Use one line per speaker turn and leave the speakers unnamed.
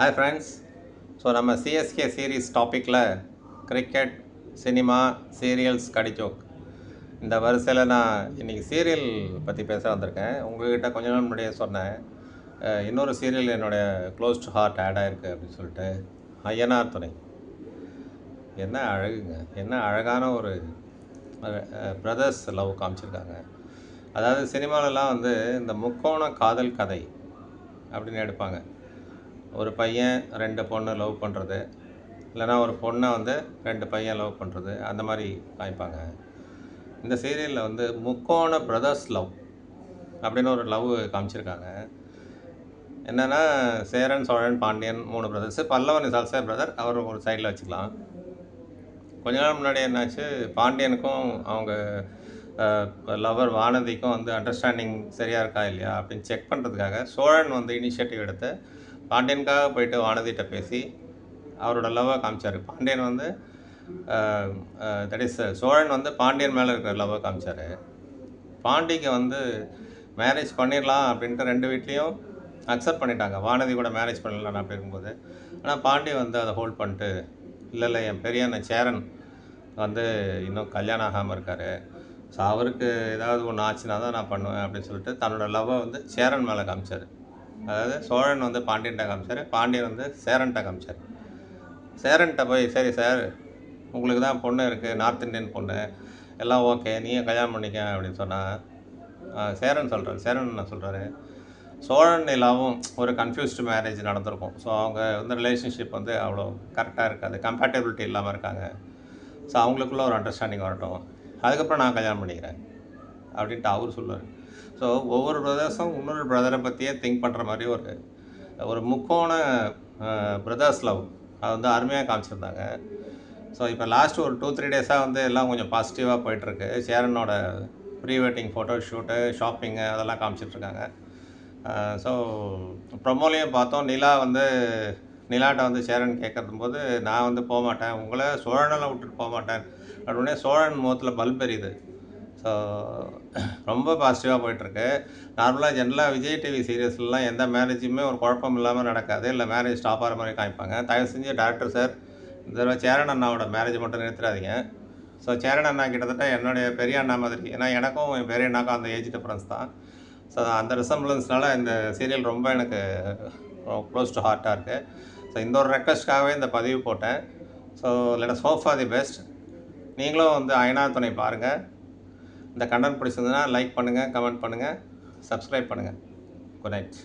Hi friends. So நம்ம CSK series டாப்பிக்கில் cricket, cinema, serials, கடி ஜோக் இந்த வரிசையில் நான் இன்றைக்கி சீரியல் பற்றி பேச வந்திருக்கேன். உங்கள்கிட்ட கொஞ்ச நாள் முன்னாடியே சொன்னேன், இன்னொரு சீரியல் என்னுடைய க்ளோஸ் டு ஹார்ட் ஆட் ஆகிருக்கு அப்படின்னு சொல்லிட்டு. ஐயனார் துணை. என்ன அழகுங்க, என்ன அழகான ஒரு பிரதர்ஸ் லவ் காமிச்சிருக்காங்க. அதாவது சினிமாலெலாம் வந்து இந்த முக்கோண காதல் கதை அப்படின்னு எடுப்பாங்க. ஒரு பையன் 2 பொண்ணு லவ் பண்ணுறது, இல்லைனா ஒரு பொண்ணை வந்து 2 பையன் லவ் பண்ணுறது, அந்த மாதிரி காமிப்பாங்க. இந்த சீரியலில் வந்து முக்கோண பிரதர்ஸ் லவ் அப்படின்னு ஒரு லவ் காமிச்சிருக்காங்க. என்னென்னா, Cheran, Cholan, Pandiyan 3 brothers. Pallavan is also brother, அவர் ஒரு சைடில் வச்சுக்கலாம். கொஞ்ச நாள் முன்னாடி என்னாச்சு, பாண்டியனுக்கும் அவங்க லவர் வானதிக்கும் வந்து அண்டர்ஸ்டாண்டிங் சரியாக இருக்கா இல்லையா அப்படின்னு செக் பண்ணுறதுக்காக சோழன் வந்து இனிஷியேட்டிவ் எடுத்து பாண்டியனுக்காக போயிட்டு வானதிகிட்ட பேசி அவரோட லவ்வை காமிச்சார். பாண்டியன் வந்து தட் இஸ் சோழன் வந்து பாண்டியன் மேலே இருக்கிற லவ்வை காமிச்சார். பாண்டிக்கு வந்து மேரேஜ் பண்ணிடலாம் அப்படின்ட்டு 2 வீட்லேயும் அக்செப்ட் பண்ணிட்டாங்க, வானதி கூட மேரேஜ் பண்ணிடலாம் அப்படி இருக்கும்போது. ஆனால் பாண்டி வந்து அதை ஹோல்ட் பண்ணிட்டு, இல்லை என் பெரிய அண்ணன் சேரன் வந்து இன்னும் கல்யாணம் ஆகாமல் இருக்கார், ஸோ அவருக்கு ஏதாவது ஒன்று ஆச்சுன்னா தான் நான் பண்ணுவேன் அப்படின்னு சொல்லிட்டு தன்னோட லவ்வை வந்து சேரன் மேலே காமிச்சார். அதாவது சோழன் வந்து பாண்டியன்ட்ட காமிச்சார், பாண்டியன் வந்து சேரன்ட்ட காமிச்சார். சேரன்ட்ட போய், சரி சார், உங்களுக்கு தான் பொண்ணு இருக்குது, நார்த் இந்தியன் பொண்ணு, எல்லாம் ஓகே, நீயும் கல்யாணம் பண்ணிக்க அப்படின்னு சொன்னால், சேரன் என்ன சொல்கிறாரு, சோழன் நிலாவும் ஒரு கன்ஃபியூஸ்டு மேரேஜ் நடந்திருக்கும். ஸோ அவங்க வந்து ரிலேஷன்ஷிப் வந்து அவ்வளோ கரெக்டாக இருக்காது, கம்பேட்டபிலிட்டி இல்லாமல் இருக்காங்க. ஸோ அவங்களுக்குள்ள ஒரு அண்டர்ஸ்டாண்டிங் வரட்டும், அதுக்கப்புறம் நான் கல்யாணம் பண்ணிக்கிறேன் அப்படின்ட்டு அவர் சொல்லுவார். ஸோ ஒவ்வொரு பிரதர்ஸும் இன்னொரு பிரதரை பற்றியே திங்க் பண்ணுற மாதிரி ஒரு முக்கோண பிரதர்ஸ் லவ் அது வந்து அருமையாக காமிச்சிருந்தாங்க. ஸோ இப்போ லாஸ்ட்டு ஒரு 2-3 டேஸாக வந்து எல்லாம் கொஞ்சம் பாசிட்டிவாக போயிட்டுருக்கு. சேரனோட pre wedding photo shoot, shopping அதெல்லாம் காமிச்சிட்ருக்காங்க. ஸோ ப்ரொமோலையும் பார்த்தோம், நிலாட்ட வந்து சேரன் கேட்குறது போது, நான் வந்து போக மாட்டேன், உங்களை சோழனெல்லாம் விட்டுட்டு போக மாட்டேன் அப்படின்னே சோழன் முகத்தில் பல்ப் எரியுது. ஸோ ரொம்ப பாசிட்டிவாக போயிட்டுருக்கு. நார்மலாக ஜென்ரலாக விஜய் டிவி சீரியல்ஸ்லாம் எந்த மேரேஜுமே ஒரு குழப்பம் இல்லாமல் நடக்காது, இல்லை மேரேஜ் ஸ்டாப் ஆகிற மாதிரி காமிப்பாங்க. தயவு செஞ்சு டேரக்டர் சார், இந்த தடவை சேரன் அண்ணாவோட மேரேஜ் மட்டும் நிறுத்திடாதீங்க. ஸோ சேரன் அண்ணா கிட்டத்தட்ட என்னுடைய பெரிய அண்ணா மாதிரி, ஏன்னா எனக்கும் என் பெரிய அண்ணாக்கும் அந்த ஏஜ் டிஃப்ரென்ஸ் தான். ஸோ அந்த ரிசம்பிளன்ஸ்னால இந்த சீரியல் ரொம்ப எனக்கு க்ளோஸ் டு ஹார்ட்டாக இருக்குது. ஸோ இந்த ஒரு ரெக்வஸ்ட்காகவே இந்த பதிவு போட்டேன். So let us hope for the best. நீங்களும் வந்து ஐயனார் துணை பாருங்கள். இந்த கண்டென்ட் பிடிச்சிருந்ததுன்னா லைக் பண்ணுங்கள், கமெண்ட் பண்ணுங்கள், சப்ஸ்கிரைப் பண்ணுங்கள். Good night.